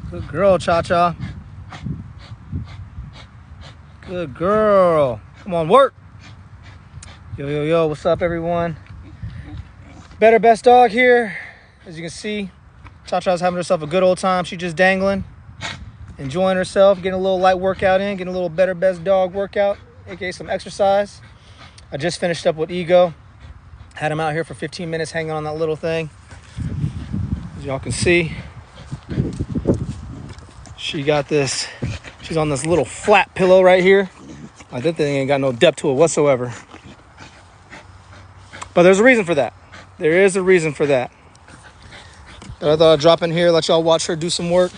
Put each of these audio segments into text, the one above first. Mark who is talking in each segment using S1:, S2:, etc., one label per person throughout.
S1: Good girl, Cha-Cha. Good girl. Come on, work. Yo, what's up, everyone? Better Best Dog here. As you can see, Cha-Cha's having herself a good old time. She's just dangling, enjoying herself, getting a little light workout in, getting a little Better Best Dog workout, aka some exercise. I just finished up with Ego. Had him out here for 15 minutes hanging on that little thing. As y'all can see, she's on this little flat pillow right here. Like, that thing ain't got no depth to it whatsoever. But there's a reason for that. There is a reason for that. But I thought I'd drop in here, let y'all watch her do some work.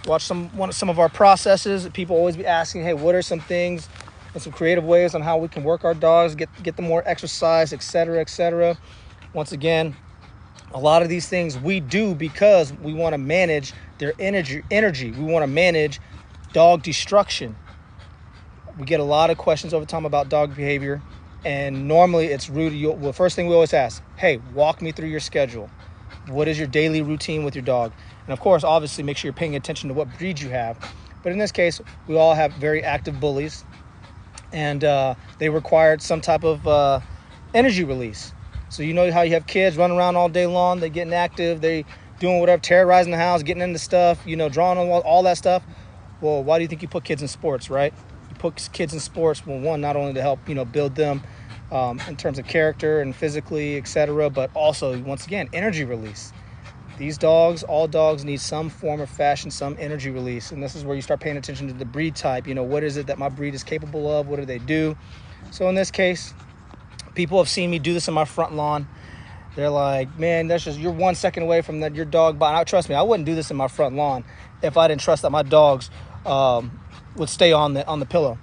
S1: Watch some of our processes. People always be asking, hey, what are some things and some creative ways on how we can work our dogs, get them more exercise, etc., etc. Once again, a lot of these things we do because we want to manage their energy. We want to manage dog destruction. We get a lot of questions over time about dog behavior, and normally it's rude. The first thing we always ask, hey, walk me through your schedule. What is your daily routine with your dog? And of course, obviously, make sure you're paying attention to what breed you have. But in this case, we all have very active bullies, and they required some type of energy release. So you know how you have kids running around all day long, they getting active, they doing whatever, terrorizing the house, getting into stuff, drawing on the wall, all that stuff. Well, why do you think you put kids in sports, right? You put kids in sports, well, one, not only to help, build them in terms of character and physically, etc., but also, once again, energy release. These dogs, all dogs need some form of fashion, some energy release. And this is where you start paying attention to the breed type. What is it that my breed is capable of? What do they do? So in this case, people have seen me do this in my front lawn. They're like, man, you're 1 second away from your dog biting. Trust me, I wouldn't do this in my front lawn if I didn't trust that my dogs would stay on the pillow.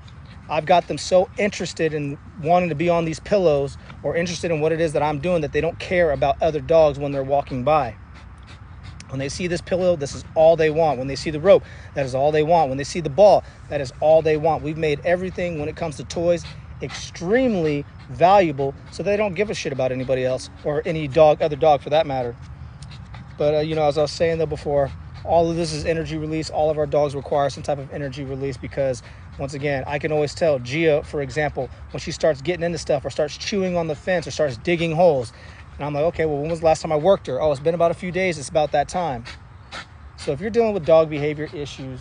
S1: I've got them so interested in wanting to be on these pillows or interested in what it is that I'm doing that they don't care about other dogs when they're walking by. When they see this pillow, this is all they want. When they see the rope, that is all they want. When they see the ball, that is all they want. We've made everything when it comes to toys extremely valuable so they don't give a shit about anybody else or any other dog for that matter. But, as I was saying though before, all of this is energy release. All of our dogs require some type of energy release because, once again, I can always tell Gia, for example, when she starts getting into stuff or starts chewing on the fence or starts digging holes. And I'm like, okay, well, when was the last time I worked her? Oh, it's been about a few days. It's about that time. So if you're dealing with dog behavior issues,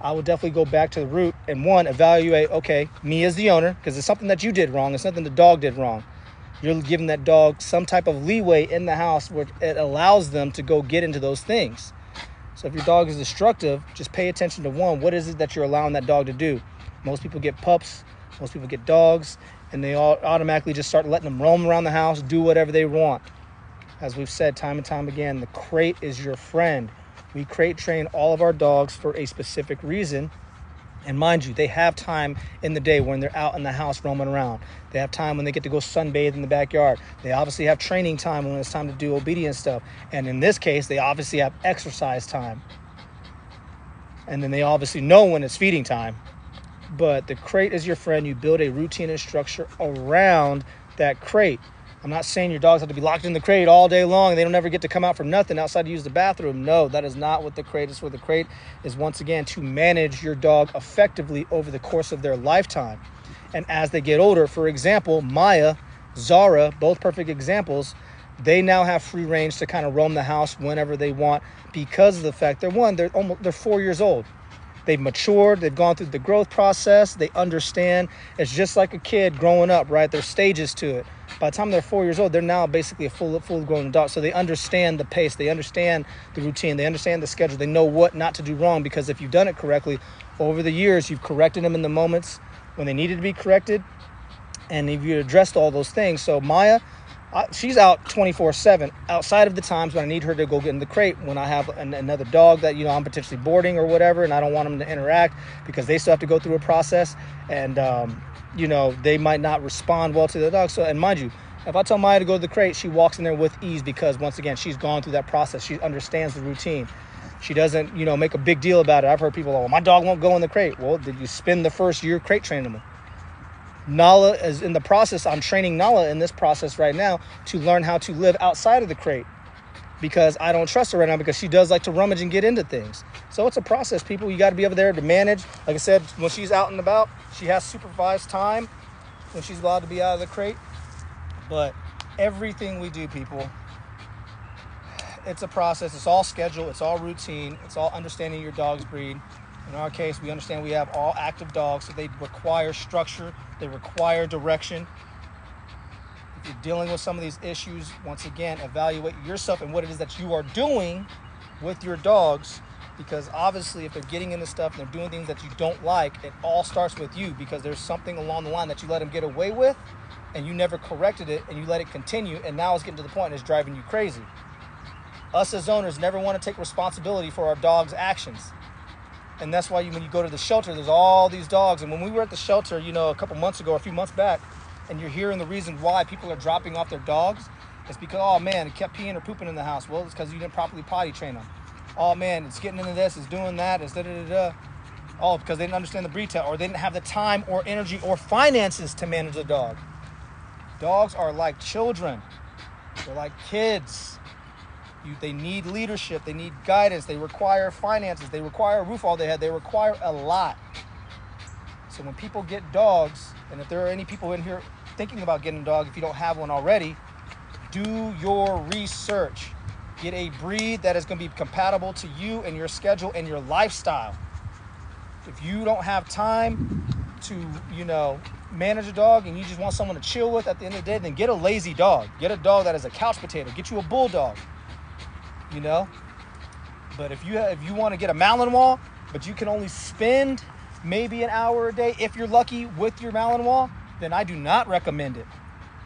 S1: I would definitely go back to the root and, one, evaluate, okay, me as the owner, because it's something that you did wrong. It's nothing the dog did wrong. You're giving that dog some type of leeway in the house where it allows them to go get into those things. So if your dog is destructive, just pay attention to, one, what is it that you're allowing that dog to do? Most people get pups, most people get dogs, and they all automatically just start letting them roam around the house, do whatever they want. As we've said time and time again, the crate is your friend. We crate train all of our dogs for a specific reason. And mind you, they have time in the day when they're out in the house roaming around. They have time when they get to go sunbathe in the backyard. They obviously have training time when it's time to do obedience stuff. And in this case, they obviously have exercise time. And then they obviously know when it's feeding time. But the crate is your friend. You build a routine and structure around that crate. I'm not saying your dogs have to be locked in the crate all day long and they don't ever get to come out for nothing outside to use the bathroom. No, that is not what the crate is for. The crate is, once again, to manage your dog effectively over the course of their lifetime. And as they get older, for example, Maya, Zara, both perfect examples, they now have free range to kind of roam the house whenever they want because of the fact they're 4 years old. They've matured. They've gone through the growth process. They understand. It's just like a kid growing up, right? There's stages to it. By the time they're 4 years old, they're now basically a full-grown adult. So they understand the pace. They understand the routine. They understand the schedule. They know what not to do wrong because if you've done it correctly, over the years, you've corrected them in the moments when they needed to be corrected. And if you addressed all those things. So Maya, she's out 24/7 outside of the times when I need her to go get in the crate, when I have another dog that, I'm potentially boarding or whatever, and I don't want them to interact because they still have to go through a process and, they might not respond well to the dog. So, and mind you, if I tell Maya to go to the crate, she walks in there with ease because, once again, she's gone through that process. She understands the routine. She doesn't, make a big deal about it. I've heard people, my dog won't go in the crate. Well, did you spend the first year crate training them? Nala is in the process. I'm training Nala in this process right now to learn how to live outside of the crate. because I don't trust her right now because she does like to rummage and get into things. So it's a process, people. You got to be over there to manage. Like I said, when she's out and about, she has supervised time when she's allowed to be out of the crate. But everything we do, people, it's a process. It's all schedule. It's all routine. It's all understanding your dog's breed. In our case, we understand we have all active dogs, so they require structure. They require direction. If you're dealing with some of these issues, once again, evaluate yourself and what it is that you are doing with your dogs, because obviously if they're getting into stuff and they're doing things that you don't like, it all starts with you, because there's something along the line that you let them get away with and you never corrected it and you let it continue, and now it's getting to the point and it's driving you crazy. Us as owners never want to take responsibility for our dog's actions. And that's why when you go to the shelter, there's all these dogs. And when we were at the shelter, a couple months ago, a few months back, and you're hearing the reason why people are dropping off their dogs, it's because, oh man, it kept peeing or pooping in the house. Well, it's because you didn't properly potty train them. Oh man, it's getting into this, it's doing that, it's da-da-da-da. Oh, because they didn't understand the breed test, or they didn't have the time or energy or finances to manage a dog. Dogs are like children. They're like kids. They need leadership. They need guidance. They require finances. They require a roof over their head. They require a lot. So when people get dogs, and if there are any people in here thinking about getting a dog, if you don't have one already, do your research. Get a breed that is going to be compatible to you and your schedule and your lifestyle. If you don't have time to, manage a dog and you just want someone to chill with at the end of the day, then get a lazy dog. Get a dog that is a couch potato. Get you a bulldog. But if you want to get a Malinois, but you can only spend maybe an hour a day, if you're lucky, with your Malinois, then I do not recommend it.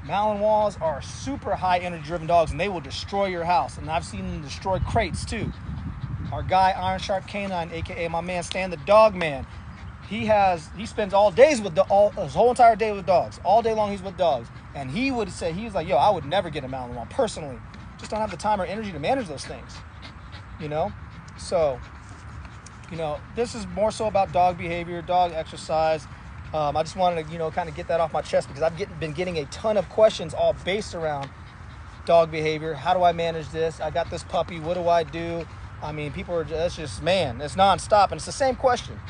S1: Malinois are super high energy driven dogs, and they will destroy your house. And I've seen them destroy crates too. Our guy, Iron Shark Canine, aka my man Stan the Dog Man, he spends all days with his whole entire day with dogs. All day long he's with dogs. And he would say, he was like, I would never get a Malinois personally. Just don't have the time or energy to manage those things, So, this is more so about dog behavior, dog exercise. I just wanted to, kind of get that off my chest, because I've been getting a ton of questions all based around dog behavior. How do I manage this? I got this puppy. What do I do? I mean, people are just, it's nonstop, and it's the same question.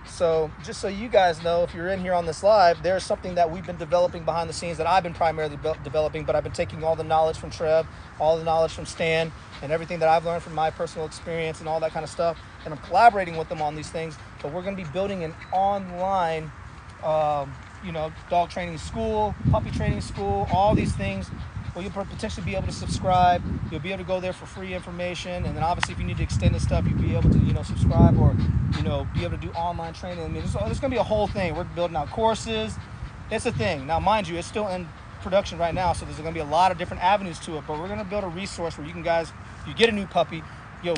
S1: So just so you guys know, if you're in here on this live, there's something that we've been developing behind the scenes that I've been primarily developing, but I've been taking all the knowledge from Trev, all the knowledge from Stan, and everything that I've learned from my personal experience and all that kind of stuff, and I'm collaborating with them on these things. But we're going to be building an online, dog training school, puppy training school, all these things. Well, you'll potentially be able to subscribe. You'll be able to go there for free information. And then obviously if you need to extend this stuff, you'll be able to, subscribe or, be able to do online training. I mean, there's going to be a whole thing. We're building out courses. It's a thing. Now, mind you, it's still in production right now, so there's going to be a lot of different avenues to it. But we're going to build a resource where you can guys, if you get a new puppy,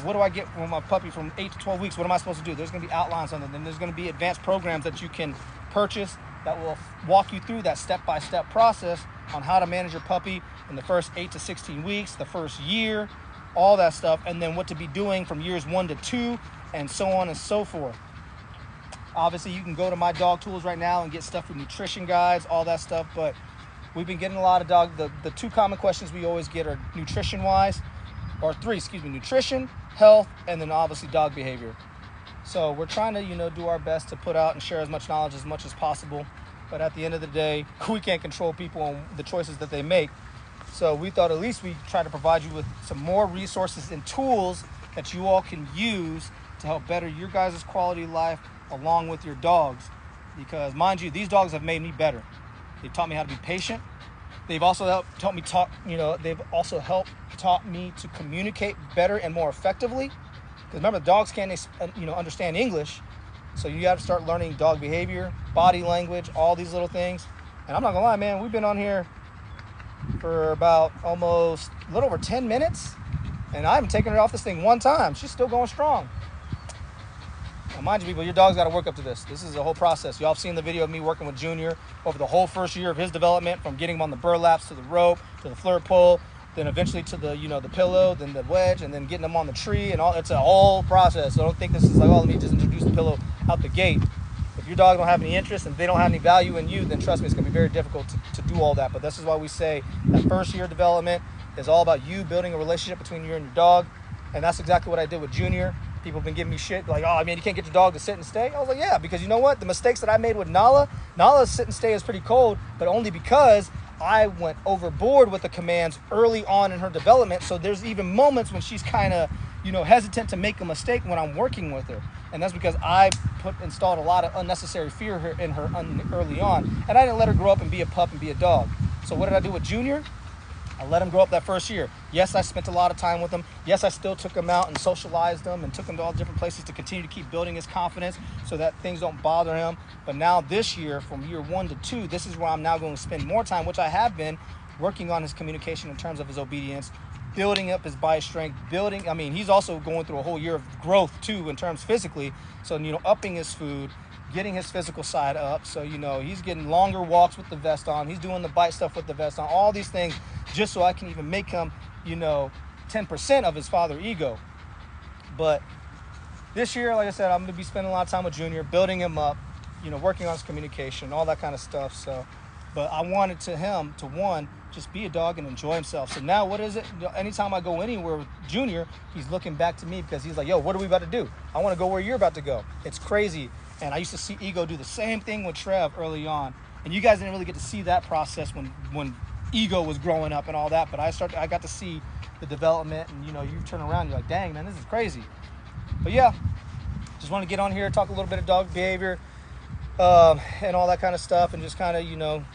S1: what do I get from my puppy from 8 to 12 weeks? What am I supposed to do? There's going to be outlines on it. Then there's going to be advanced programs that you can purchase that will walk you through that step-by-step process on how to manage your puppy in the first 8 to 16 weeks, the first year, all that stuff, and then what to be doing from years 1 to 2, and so on and so forth. Obviously, you can go to My Dog Tools right now and get stuff with nutrition guides, all that stuff, but we've been getting a lot of the 2 common questions we always get are nutrition-wise, or 3, nutrition, health, and then obviously dog behavior. So we're trying to, do our best to put out and share as much knowledge as much as possible. But at the end of the day, we can't control people and the choices that they make. So we thought at least we try to provide you with some more resources and tools that you all can use to help better your guys' quality of life along with your dogs. Because mind you, these dogs have made me better. They taught me how to be patient. They've also taught me to communicate better and more effectively. Because remember, dogs can't understand English. So you got to start learning dog behavior, body language, all these little things. And I'm not gonna lie, man, we've been on here for about almost a little over 10 minutes, and I haven't taken her off this thing one time. She's still going strong. Now, mind you, people, your dog's got to work up to this. This is a whole process. Y'all have seen the video of me working with Junior over the whole first year of his development, from getting him on the burlaps to the rope to the flirt pole, then eventually to the the pillow, then the wedge, and then getting him on the tree, and all. It's a whole process. So don't think this is like, oh, let me just introduce the pillow out the gate. If your dog don't have any interest and they don't have any value in you, then trust me, it's going to be very difficult to do all that. But this is why we say that first year development, is all about you building a relationship between you and your dog. And that's exactly what I did with Junior. People have been giving me shit like, oh, I mean, you can't get your dog to sit and stay. I was like, yeah, because you know what? The mistakes that I made with Nala's sit and stay is pretty cold, but only because I went overboard with the commands early on in her development. So there's even moments when she's kind of, hesitant to make a mistake when I'm working with her. And that's because I installed a lot of unnecessary fear in her early on. And I didn't let her grow up and be a pup and be a dog. So what did I do with Junior? I let him grow up that first year. Yes, I spent a lot of time with him. Yes, I still took him out and socialized him and took him to all different places to continue to keep building his confidence so that things don't bother him. But now this year, from year 1 to 2, this is where I'm now going to spend more time, which I have been, working on his communication in terms of his obedience, building up his bite strength, he's also going through a whole year of growth too in terms physically. So, upping his food, getting his physical side up. So, he's getting longer walks with the vest on. He's doing the bite stuff with the vest on. All these things just so I can even make him, 10% of his father ego. But this year, like I said, I'm going to be spending a lot of time with Junior, building him up, working on his communication, all that kind of stuff. So, but I wanted him to, one, just be a dog and enjoy himself. So now what is it? Anytime I go anywhere with Junior, he's looking back to me because he's like, yo, what are we about to do? I want to go where you're about to go. It's crazy. And I used to see Ego do the same thing with Trev early on. And you guys didn't really get to see that process when Ego was growing up and all that. But I got to see the development, and you turn around, you're like, dang, man, this is crazy. But yeah, just want to get on here, talk a little bit of dog behavior and all that kind of stuff, and just kind of,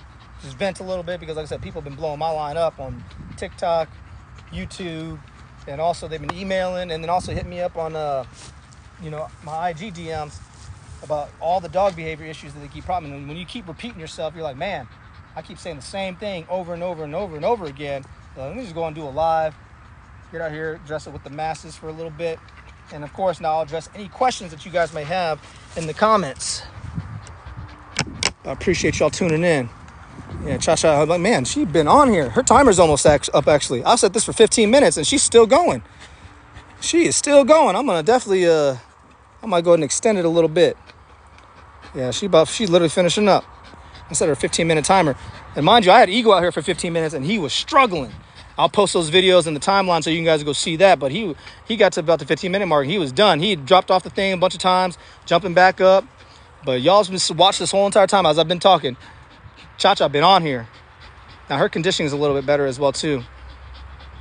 S1: just vent a little bit because, like I said, people have been blowing my line up on TikTok, YouTube, and also they've been emailing, and then also hitting me up on, my IG DMs about all the dog behavior issues that they keep popping. And when you keep repeating yourself, you're like, man, I keep saying the same thing over and over and over and over again. Let me just go and do a live, get out here, address it with the masses for a little bit. And of course, now I'll address any questions that you guys may have in the comments. I appreciate y'all tuning in. Yeah, Cha-Cha, I'm like, man, she's been on here. Her timer's almost up, actually. I've set this for 15 minutes, and she's still going. She is still going. I'm going to definitely, I might go ahead and extend it a little bit. Yeah, she's literally finishing up. I set her a 15-minute timer. And mind you, I had Ego out here for 15 minutes, and he was struggling. I'll post those videos in the timeline so you guys go see that. But he got to about the 15-minute mark, and he was done. He had dropped off the thing a bunch of times, jumping back up. But y'all's been watching this whole entire time as I've been talking. Cha-Cha been on here. Now, her conditioning is a little bit better as well, too.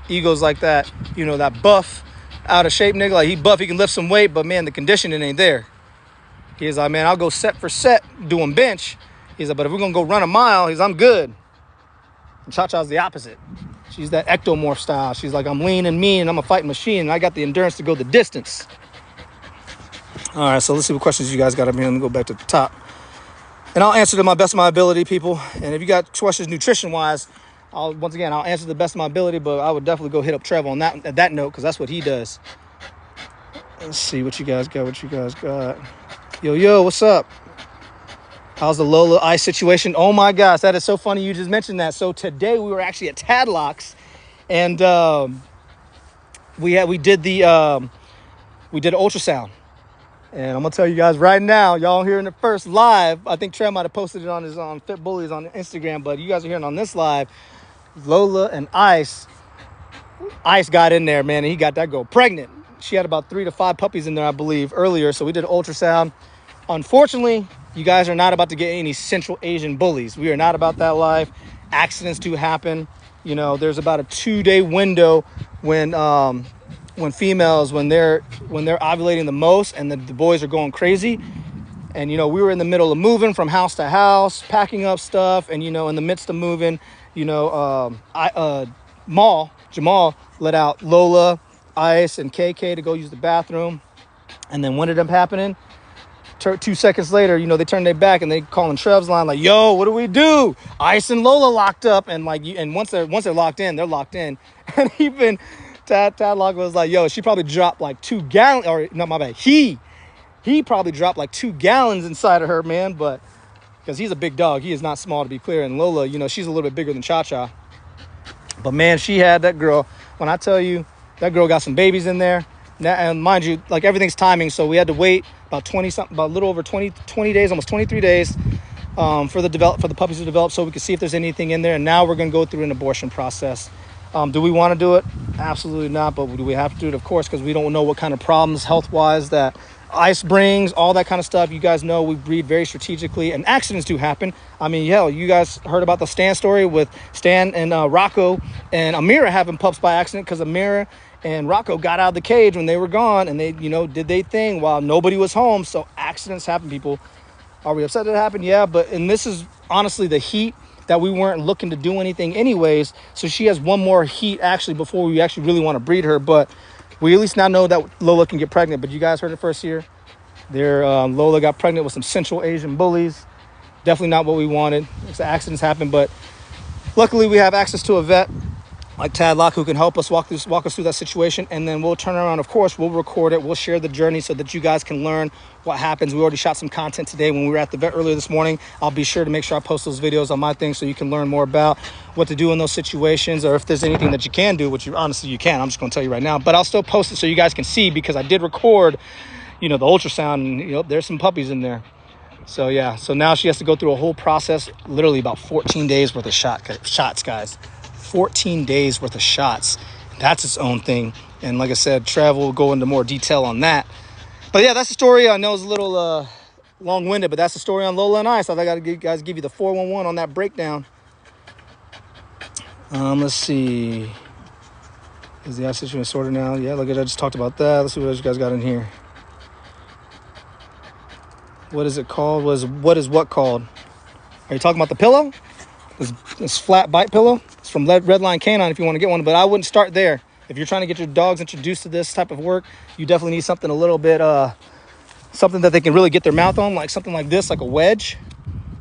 S1: Ego's like that, that buff, out of shape nigga. Like, he buff, he can lift some weight, but, man, the conditioning ain't there. He's like, man, I'll go set for set doing bench. He's like, but if we're going to go run a mile, I'm good. And Cha-Cha's the opposite. She's that ectomorph style. She's like, I'm lean and mean, and I'm a fighting machine, and I got the endurance to go the distance. All right, so let's see what questions you guys got up here. Let me go back to the top. And I'll answer to my best of my ability, people. And if you got questions nutrition-wise, I'll answer to the best of my ability, but I would definitely go hit up Trev on that note, because that's what he does. Let's see what you guys got. Yo, what's up? How's the Lola ice situation? Oh my gosh, that is so funny you just mentioned that. So today we were actually at Tadlocks, and we did ultrasound. And I'm gonna tell you guys right now, y'all hearing it first live. I think Trev might have posted it on Fit Bullies on Instagram, but you guys are hearing on this live. Lola and Ice got in there, man, and he got that girl pregnant. She had about 3 to 5 puppies in there, I believe, earlier. So we did ultrasound. Unfortunately, you guys are not about to get any Central Asian bullies. We are not about that life. Accidents do happen. There's about a 2-day window when females, when they're ovulating the most, and the boys are going crazy. And we were in the middle of moving from house to house, packing up stuff, and in the midst of moving, Jamal let out Lola, Ice, and KK to go use the bathroom. And then what ended up happening? 2 seconds later, they turn their back and they calling Trev's line like, "Yo, what do we do? Ice and Lola locked up." And once they're locked in, they're locked in. And even Tadlock was like, "Yo, she probably dropped like 2 gallons." Or no, my bad. He probably dropped like 2 gallons inside of her, man. But because he's a big dog, he is not small, to be clear. And Lola, she's a little bit bigger than Cha-Cha. But man, she had that girl. When I tell you, that girl got some babies in there. Now, and mind you, like everything's timing, so we had to wait about a little over 20 days, almost 23 days, for the puppies to develop, so we could see if there's anything in there. And now we're going to go through an abortion process. Do we want to do it? Absolutely not. But do we have to do it? Of course, because we don't know what kind of problems health-wise that ice brings, all that kind of stuff. You guys know we breed very strategically, and accidents do happen. I mean, you guys heard about the Stan story with Stan and Rocco and Amira having pups by accident because Amira and Rocco got out of the cage when they were gone, and they, did their thing while nobody was home. So accidents happen, people. Are we upset that it happened? Yeah, and this is honestly the heat that we weren't looking to do anything anyways. So she has one more heat actually before we actually really want to breed her. But we at least now know that Lola can get pregnant. But you guys heard it first here. Lola got pregnant with some Central Asian bullies. Definitely not what we wanted. Accidents happen, but luckily we have access to a vet like Tadlock who can help us walk us through that situation, and then we'll turn around. Of course, we'll record it. We'll share the journey so that you guys can learn what happens. We already shot some content today when we were at the vet earlier this morning. I'll be sure to make sure I post those videos on my thing so you can learn more about what to do in those situations, or if there's anything that you can do, which you can. I'm just going to tell you right now, but I'll still post it so you guys can see, because I did record, the ultrasound, and there's some puppies in there. So yeah, so now she has to go through a whole process, literally about 14 days worth of shots, guys. 14 days worth of shots. That's its own thing. And like I said, Trev will go into more detail on that. But yeah, that's the story. I know it's a little long-winded, but that's the story on Lola and I. So I got to give you the 411 on that breakdown. Let's see. Is the situation sorted now? Yeah, look at I just talked about that. Let's see what else you guys got in here. What is it called? What is what called? Are you talking about the pillow? This flat bite pillow? It's from Redline Canine if you want to get one, but I wouldn't start there. If you're trying to get your dogs introduced to this type of work, you definitely need something a little bit, something that they can really get their mouth on, like something like this, like a wedge.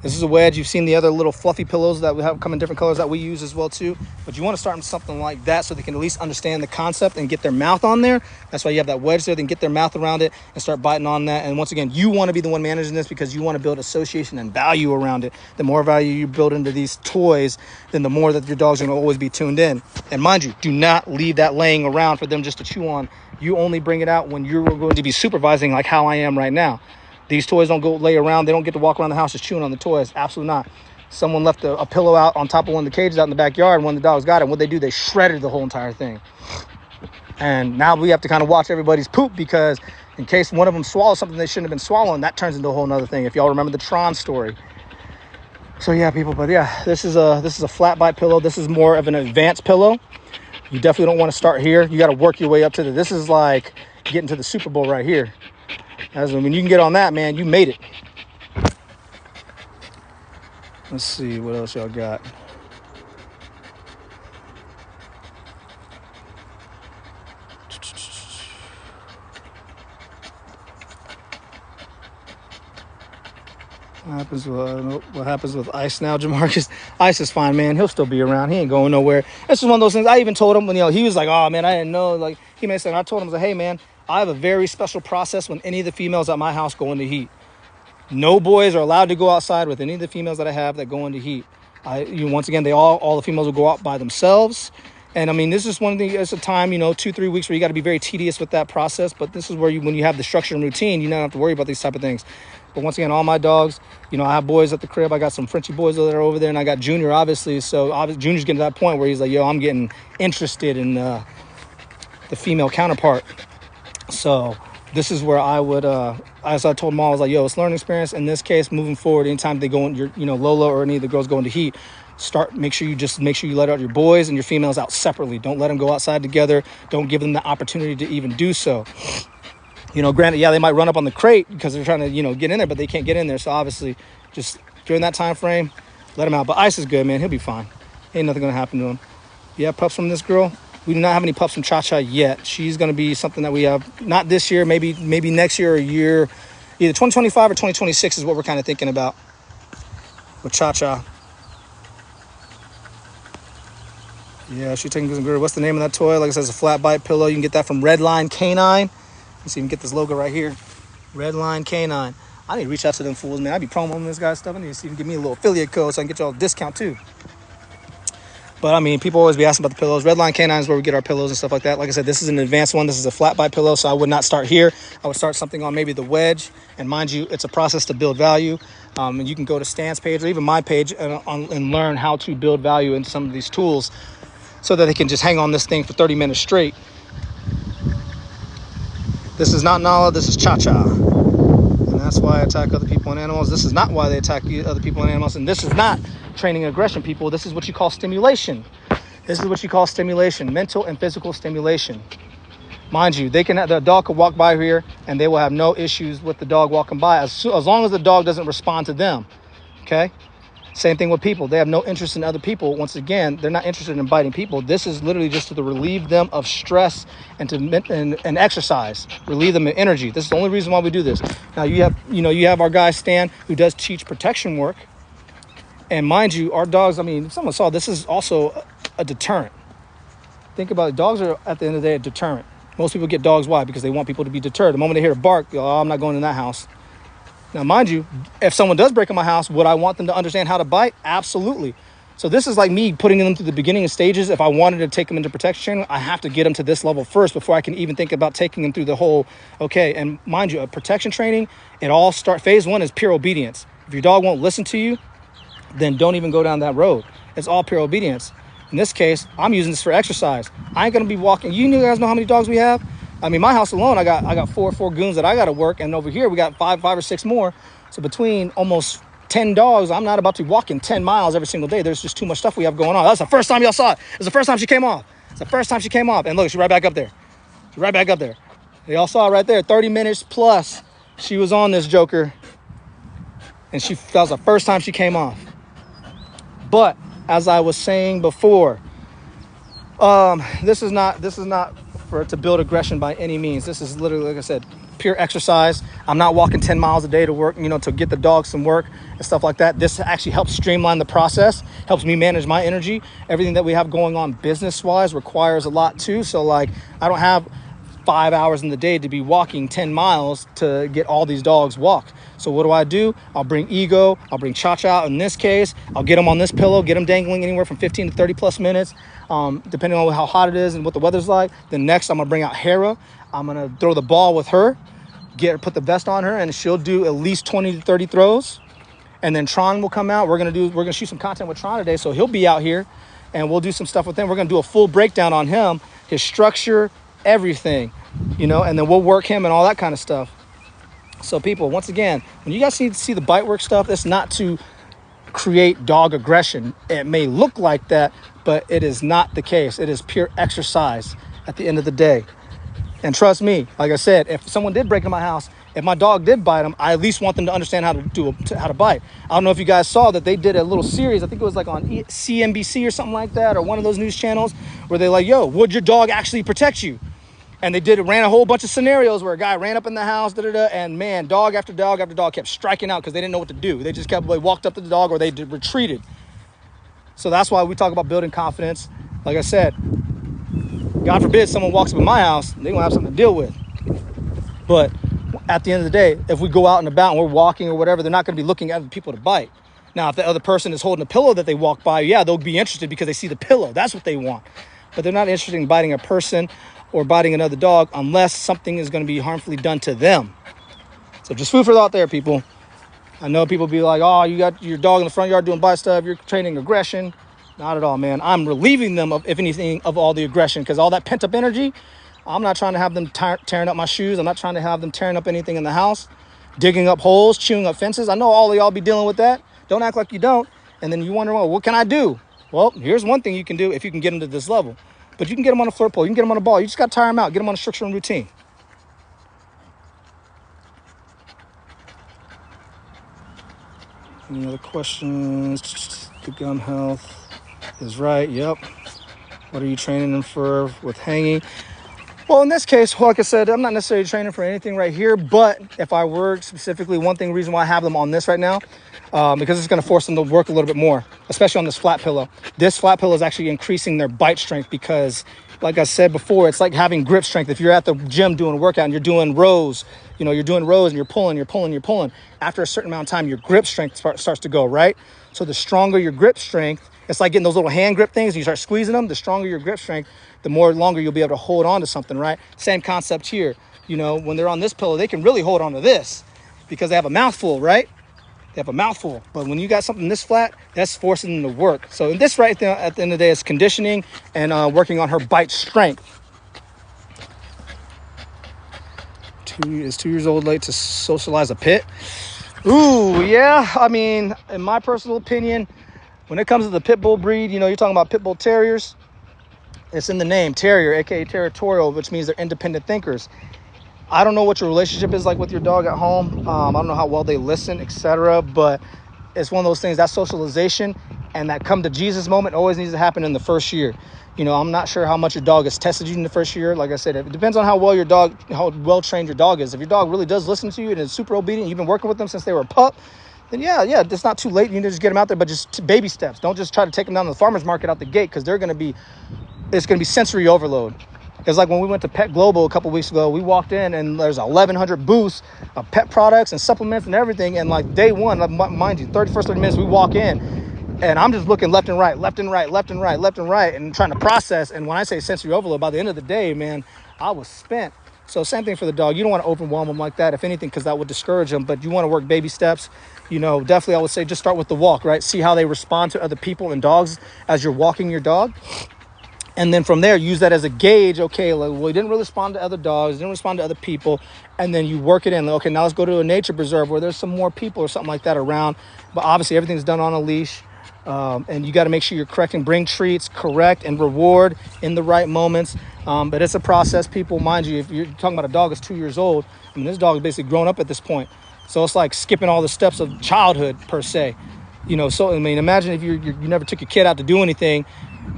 S1: This is a wedge. You've seen the other little fluffy pillows that we have come in different colors that we use as well too. But you want to start with something like that so they can at least understand the concept and get their mouth on there. That's why you have that wedge there. They can get their mouth around it and start biting on that. And once again, you want to be the one managing this because you want to build association and value around it. The more value you build into these toys, then the more that your dogs are going to always be tuned in. And mind you, do not leave that laying around for them just to chew on. You only bring it out when you're going to be supervising, like how I am right now. These toys don't go lay around. They don't get to walk around the house just chewing on the toys. Absolutely not. Someone left a pillow out on top of one of the cages out in the backyard, and when the dogs got it, what they do, they shredded the whole entire thing. And now we have to kind of watch everybody's poop, because in case one of them swallows something they shouldn't have been swallowing, that turns into a whole nother thing. If y'all remember the Tron story. So yeah, people, but yeah, this is a flat bite pillow. This is more of an advanced pillow. You definitely don't want to start here. You got to work your way up to this is like getting to the Super Bowl right here. When you can get on that, man, you made it. Let's see what else y'all got. What happens with Ice now, Jamarcus? Ice is fine, man. He'll still be around. He ain't going nowhere. It's just one of those things. I even told him when he was like, "Oh man, I didn't know." Like he may say, I told him, I was like, "Hey man, I have a very special process when any of the females at my house go into heat. No boys are allowed to go outside with any of the females that I have that go into heat. Once again, all the females will go out by themselves. And I mean, this is one thing. It's a time, 2-3 weeks where you got to be very tedious with that process. But this is where when you have the structure and routine, you don't have to worry about these type of things. But once again, all my dogs, I have boys at the crib. I got some Frenchie boys that are over there, and I got Junior, obviously. So Junior's getting to that point where he's like, yo, I'm getting interested in the female counterpart. So this is where I would, as I told Mom, I was like, yo, it's learning experience. In this case, moving forward, anytime they go in, Lola or any of the girls go into heat, make sure you let out your boys and your females out separately. Don't let them go outside together. Don't give them the opportunity to even do so. Granted, yeah, they might run up on the crate because they're trying to, get in there, but they can't get in there. So obviously, just during that time frame, let them out. But Ice is good, man. He'll be fine. Ain't nothing going to happen to him. Yeah, pups from this girl. We do not have any pups from Cha-Cha yet. She's going to be something that we have, not this year, maybe next year or a year. Either 2025 or 2026 is what we're kind of thinking about with Cha-Cha. Yeah, she's taking some good. What's the name of that toy? Like I said, it's a flat bite pillow. You can get that from Redline Canine. You see, you can get this logo right here. Redline Canine. I need to reach out to them fools, man. I be promoting this guy's stuff. I need to see if you can give me a little affiliate code so I can get y'all a discount too. But I mean, people always be asking about the pillows. Redline Canine is where we get our pillows and stuff like that. Like I said, this is an advanced one. This is a flat bite pillow, so I would not start here. I would start something on maybe the wedge. And mind you, it's a process to build value. And you can go to Stan's page or even my page and learn how to build value in some of these tools. so that they can just hang on this thing for 30 minutes straight. This is not Nala, this is Cha-Cha. And that's why I attack other people and animals. This is not why they attack other people and animals. And this is not training aggression, people. This is what you call stimulation. This is what you call stimulation, mental and physical stimulation. Mind you, the dog could walk by here and they will have no issues with the dog walking by as long as the dog doesn't respond to them, okay? Same thing with people. They have no interest in other people. Once again, they're not interested in biting people. This is literally just to relieve them of stress and and exercise, relieve them of energy. This is the only reason why we do this. Now you have our guy Stan who does teach protection work. And mind you, our dogs, I mean, someone saw this is also a deterrent. Think about it. Dogs are at the end of the day a deterrent. Most people get dogs. Why? Because they want people to be deterred. The moment they hear a bark, oh, I'm not going in that house. Now, mind you, if someone does break in my house, would I want them to understand how to bite? Absolutely. So this is like me putting them through the beginning stages. If I wanted to take them into protection training, I have to get them to this level first before I can even think about taking them through the whole, okay. And mind you, a protection training, phase one is pure obedience. If your dog won't listen to you, then don't even go down that road. It's all pure obedience. In this case, I'm using this for exercise. I ain't gonna be walking. You guys know how many dogs we have? I mean, my house alone, I got four goons that I got to work, and over here we got five or six more. So between almost 10 dogs, I'm not about to be walking 10 miles every single day. There's just too much stuff we have going on. That's the first time y'all saw it. It's the first time she came off. It's the first time she came off, and look, she's right back up there. She's right back up there. Y'all saw it right there. 30 minutes plus, she was on this joker, and that was the first time she came off. But as I was saying before, this is not for it to build aggression by any means. This is literally, like I said, pure exercise. I'm not walking 10 miles a day to work, to get the dog some work and stuff like that. This actually helps streamline the process, helps me manage my energy. Everything that we have going on business-wise requires a lot too. So like, I don't have 5 hours in the day to be walking 10 miles to get all these dogs walked. So what do? I'll bring Ego, I'll bring Cha-Cha out in this case. I'll get them on this pillow, get them dangling anywhere from 15 to 30 plus minutes, depending on how hot it is and what the weather's like. Then next, I'm gonna bring out Hera. I'm gonna throw the ball with her, put the vest on her, and she'll do at least 20 to 30 throws. And then Tron will come out. We're gonna shoot some content with Tron today, so he'll be out here, and we'll do some stuff with him. We're gonna do a full breakdown on him, his structure, everything, and then we'll work him and all that kind of stuff. So people, once again, when you guys need to see the bite work stuff, it's not to create dog aggression. It may look like that, but it is not the case. It is pure exercise at the end of the day. And trust me, like I said, if someone did break into my house, if my dog did bite them, I at least want them to understand how to bite. I don't know if you guys saw that they did a little series. I think it was like on CNBC or something like that, or one of those news channels where they're like, yo, would your dog actually protect you? And ran a whole bunch of scenarios where a guy ran up in the house, and man, dog after dog after dog kept striking out because they didn't know what to do. They just walked up to the dog, or they retreated. So that's why we talk about building confidence. Like I said, God forbid someone walks up in my house, they're going to have something to deal with. But at the end of the day, if we go out and about and we're walking or whatever, they're not going to be looking at other people to bite. Now, if the other person is holding a pillow that they walk by, yeah, they'll be interested because they see the pillow. That's what they want. But they're not interested in biting a person or biting another dog unless something is going to be harmfully done to them. So just food for thought there, people. I know people be like, oh, you got your dog in the front yard doing bite stuff, you're training aggression. Not at all, man. I'm relieving them of, if anything, of all the aggression, because all that pent up energy, I'm not trying to have them tearing up my shoes. I'm not trying to have them tearing up anything in the house, digging up holes, chewing up fences. I know all of y'all be dealing with that. Don't act like you don't. And then you wonder, well, what can I do? Well, here's one thing you can do if you can get them to this level. But you can get them on a flirt pole. You can get them on a ball. You just got to tire them out. Get them on a structure and routine. Any other questions? The gum health is right. Yep. What are you training them for with hanging? Well, in this case, like I said, I'm not necessarily training for anything right here. But if I were specifically, reason why I have them on this right now, because it's going to force them to work a little bit more, especially on this flat pillow. This flat pillow is actually increasing their bite strength because, like I said before, it's like having grip strength. If you're at the gym doing a workout and you're doing rows, you're doing rows and you're pulling. After a certain amount of time, your grip strength starts to go, right? So the stronger your grip strength, it's like getting those little hand grip things. You start squeezing them. The stronger your grip strength, the longer you'll be able to hold on to something, right? Same concept here. When they're on this pillow, they can really hold on to this because they have a mouthful, right? They have a mouthful. But when you got something this flat, that's forcing them to work. So this right there, at the end of the day, is conditioning and working on her bite strength. Is 2 years old late to socialize a pit? Ooh, yeah. I mean, in my personal opinion, when it comes to the pit bull breed, you know, you're talking about pit bull terriers. It's in the name, terrier, aka territorial, which means they're independent thinkers. I don't know what your relationship is like with your dog at home. I don't know how well they listen, etc. But it's one of those things, that socialization and that come to Jesus moment always needs to happen in the first year. You know, I'm not sure how much your dog has tested you in the first year. Like I said, it depends on how well trained your dog is. If your dog really does listen to you and is super obedient, you've been working with them since they were a pup, then yeah, it's not too late. You need to just get them out there, but just baby steps. Don't just try to take them down to the farmer's market out the gate, because it's going to be sensory overload. It's like when we went to Pet Global a couple weeks ago, we walked in and there's 1,100 booths of pet products and supplements and everything. And like day one, mind you, 30 minutes, we walk in and I'm just looking left and right, and trying to process. And when I say sensory overload, by the end of the day, man, I was spent. So same thing for the dog. You don't want to overwhelm them like that, if anything, because that would discourage them. But you want to work baby steps. You know, definitely I would say just start with the walk, right? See how they respond to other people and dogs as you're walking your dog. And then from there, use that as a gauge. Okay, well, he didn't really respond to other dogs, didn't respond to other people. And then you work it in. Okay, now let's go to a nature preserve where there's some more people or something like that around. But obviously, everything's done on a leash. And you got to make sure you're correcting, bring treats, correct, and reward in the right moments. But it's a process, people. Mind you, if you're talking about a dog that's 2 years old, I mean, this dog is basically grown up at this point. So it's like skipping all the steps of childhood, per se. You know, so, I mean, imagine if you never took your kid out to do anything,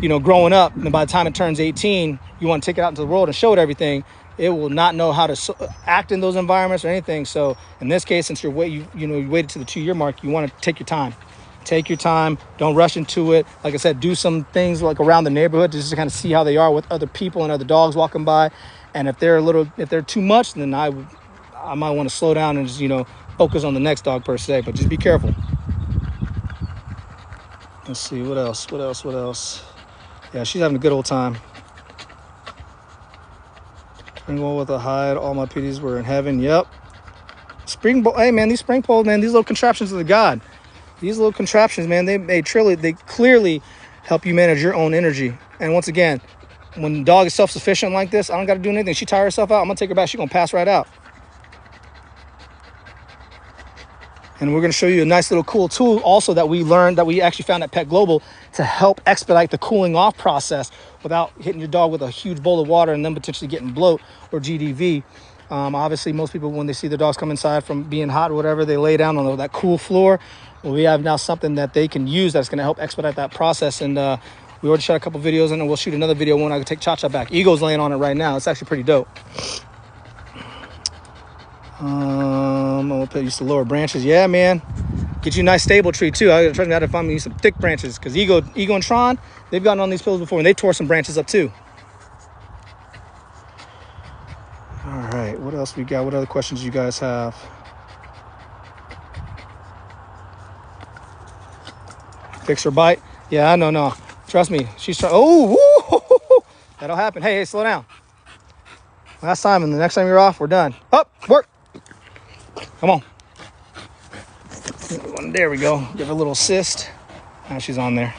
S1: you know, growing up, and by the time it turns 18, you want to take it out into the world and show it everything. It will not know how to act in those environments or anything. So in this case, since you waited to the 2 year mark, you want to take your time. Take your time. Don't rush into it. Like I said, do some things like around the neighborhood just to kind of see how they are with other people and other dogs walking by. And if they're too much, then I might want to slow down and just, you know, focus on the next dog per se. But just be careful. Let's see, what else? Yeah, she's having a good old time. Spring with a hide. All my PDs were in heaven. Yep. Hey, man, these spring poles, man, these little contraptions are the God. These little contraptions, man, they clearly help you manage your own energy. And once again, when the dog is self-sufficient like this, I don't got to do anything. She tires herself out, I'm going to take her back. She's going to pass right out. And we're going to show you a nice little cool tool also that we learned, that we actually found at Pet Global, to help expedite the cooling off process without hitting your dog with a huge bowl of water and then potentially getting bloat or GDV. Obviously, most people, when they see their dogs come inside from being hot or whatever, they lay down on that cool floor. Well, we have now something that they can use that's going to help expedite that process. And we already shot a couple videos, and then we'll shoot another video when I can take Cha-Cha back. Ego's laying on it right now. It's actually pretty dope. I used to lower branches. Yeah, man. Get you a nice stable tree too. I got to find me some thick branches, because Ego and Tron, they've gotten on these pillows before and they tore some branches up too. All right, what else we got? What other questions you guys have? Fix her bite? Yeah, I know. No, trust me. She's trying. Oh, that'll happen. Hey, slow down. Last time, and the next time you're off, we're done. Up, work. Come on. There we go. Give her a little assist. Now she's on there.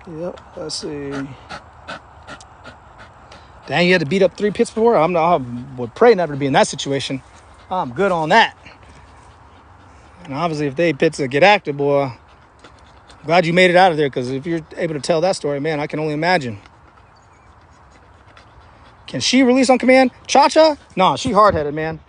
S1: Yep, let's see. Dang, you had to beat up 3 pits before? I would pray never to be in that situation. I'm good on that. And obviously, if they pits get active, boy, glad you made it out of there, because if you're able to tell that story, man, I can only imagine. Can she release on command? Cha-Cha? No, she hard-headed, man.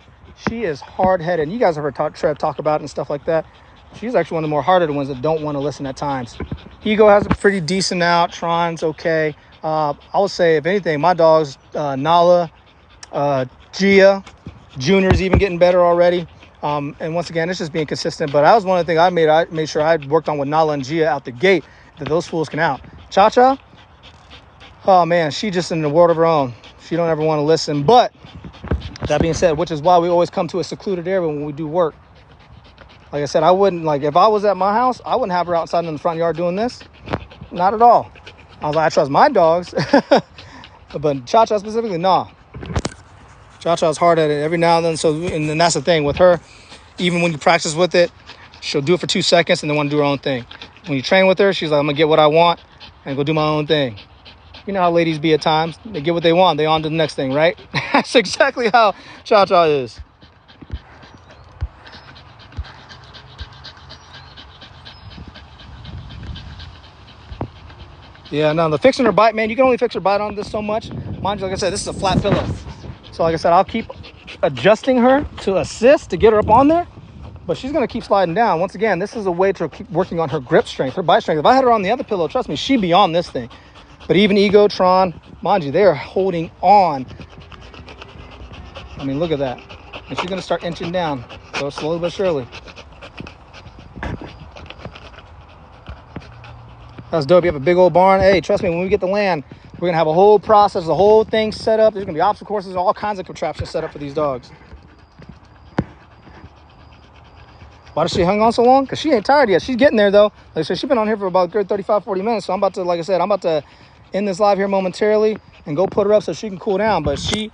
S1: She is hard-headed. You guys have heard Trev talk about it and stuff like that. She's actually one of the more hard-headed ones that don't want to listen at times. Ego has a pretty decent out. Tron's okay. I would say, if anything, my dogs, Nala, Gia, Junior's even getting better already. And once again, it's just being consistent. But that was one of the things I made sure I worked on with Nala and Gia out the gate, that those fools can out. Cha-Cha, oh man, she just in a world of her own. She don't ever want to listen. But that being said, which is why we always come to a secluded area when we do work. Like I said, I wouldn't, like, if I was at my house, I wouldn't have her outside in the front yard doing this. Not at all. I was like, I trust my dogs. But Cha-Cha specifically, nah. Cha-Cha's hard at it every now and then. So, and then that's the thing with her. Even when you practice with it, she'll do it for 2 seconds and then want to do her own thing. When you train with her, she's like, I'm going to get what I want and go do my own thing. You know how ladies be at times. They get what they want. They on to the next thing, right? That's exactly how Cha-Cha is. Yeah, no, the fixing her bite, man, you can only fix her bite on this so much. Mind you, like I said, this is a flat pillow. So like I said, I'll keep adjusting her to assist to get her up on there. But she's going to keep sliding down. Once again, this is a way to keep working on her grip strength, her bite strength. If I had her on the other pillow, trust me, she'd be on this thing. But even Ego, Tron, mind you, they're holding on. I mean, look at that. And she's going to start inching down. So slowly but surely. That's dope. You have a big old barn. Hey, trust me, when we get the land, we're going to have a whole process, the whole thing set up. There's going to be obstacle courses, all kinds of contraptions set up for these dogs. Why does she hang on so long? Because she ain't tired yet. She's getting there, though. Like I said, she's been on here for about 35, 40 minutes. So I'm about to, like I said, I'm about to end this live here momentarily and go put her up so she can cool down. But she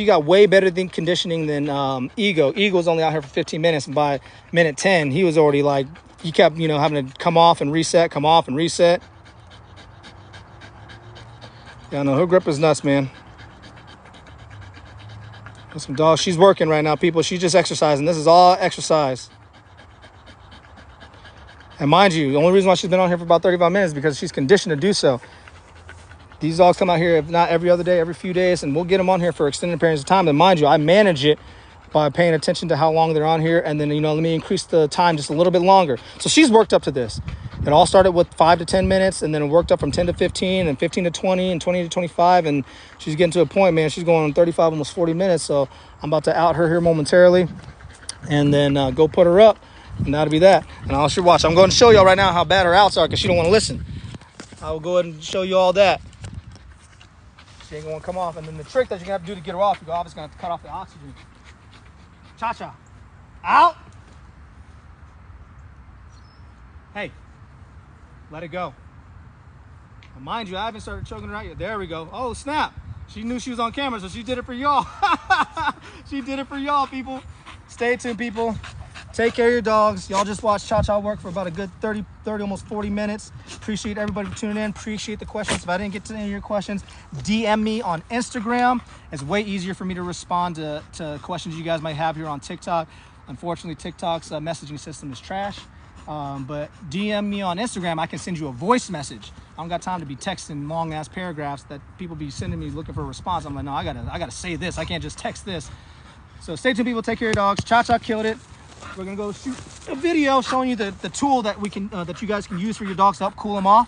S1: got way better than conditioning than Ego. Ego was only out here for 15 minutes. And by minute 10, he was already like, he kept, you know, having to come off and reset, come off and reset. Yeah, no, her grip is nuts, man. Got some dogs. She's working right now, people. She's just exercising. This is all exercise. And mind you, the only reason why she's been on here for about 35 minutes is because she's conditioned to do so. These dogs come out here, if not every other day, every few days, and we'll get them on here for extended periods of time. And mind you, I manage it by paying attention to how long they're on here. And then, you know, let me increase the time just a little bit longer. So she's worked up to this. It all started with 5 to 10 minutes, and then it worked up from 10 to 15 and 15 to 20 and 20 to 25. And she's getting to a point, man, she's going on 35, almost 40 minutes. So I'm about to out her here momentarily and then go put her up. And that'll be that. And I'll sure watch. I'm going to show y'all right now how bad her outs are because she don't want to listen. I will go ahead and show you all that. She ain't going to come off. And then the trick that you're going to have to do to get her off, you're obviously going to have to cut off the oxygen. Cha-Cha. Out. Hey. Let it go. And mind you, I haven't started choking her out yet. There we go. Oh, snap. She knew she was on camera, so she did it for y'all. She did it for y'all, people. Stay tuned, people. Take care of your dogs. Y'all just watched Cha-Cha work for about a good 30, almost 40 minutes. Appreciate everybody for tuning in. Appreciate the questions. If I didn't get to any of your questions, DM me on Instagram. It's way easier for me to respond to questions you guys might have here on TikTok. Unfortunately, TikTok's messaging system is trash. But DM me on Instagram. I can send you a voice message. I don't got time to be texting long-ass paragraphs that people be sending me looking for a response. I'm like, no, I gotta say this. I can't just text this. So stay tuned, people. Take care of your dogs. Cha-Cha killed it. We're gonna go shoot a video showing you the tool that we can that you guys can use for your dogs to help cool them off,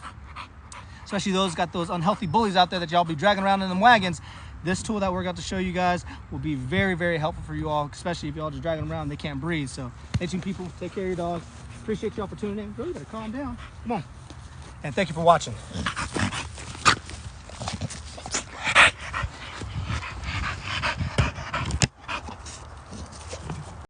S1: especially those got those unhealthy bullies out there that y'all be dragging around in them wagons. This tool that we're about to show you guys will be very, very helpful for you all, especially if y'all just dragging them around and they can't breathe. So stay tuned, people. Take care of your dogs. Appreciate y'all for tuning in. Really better calm down. Come on. And thank you for watching.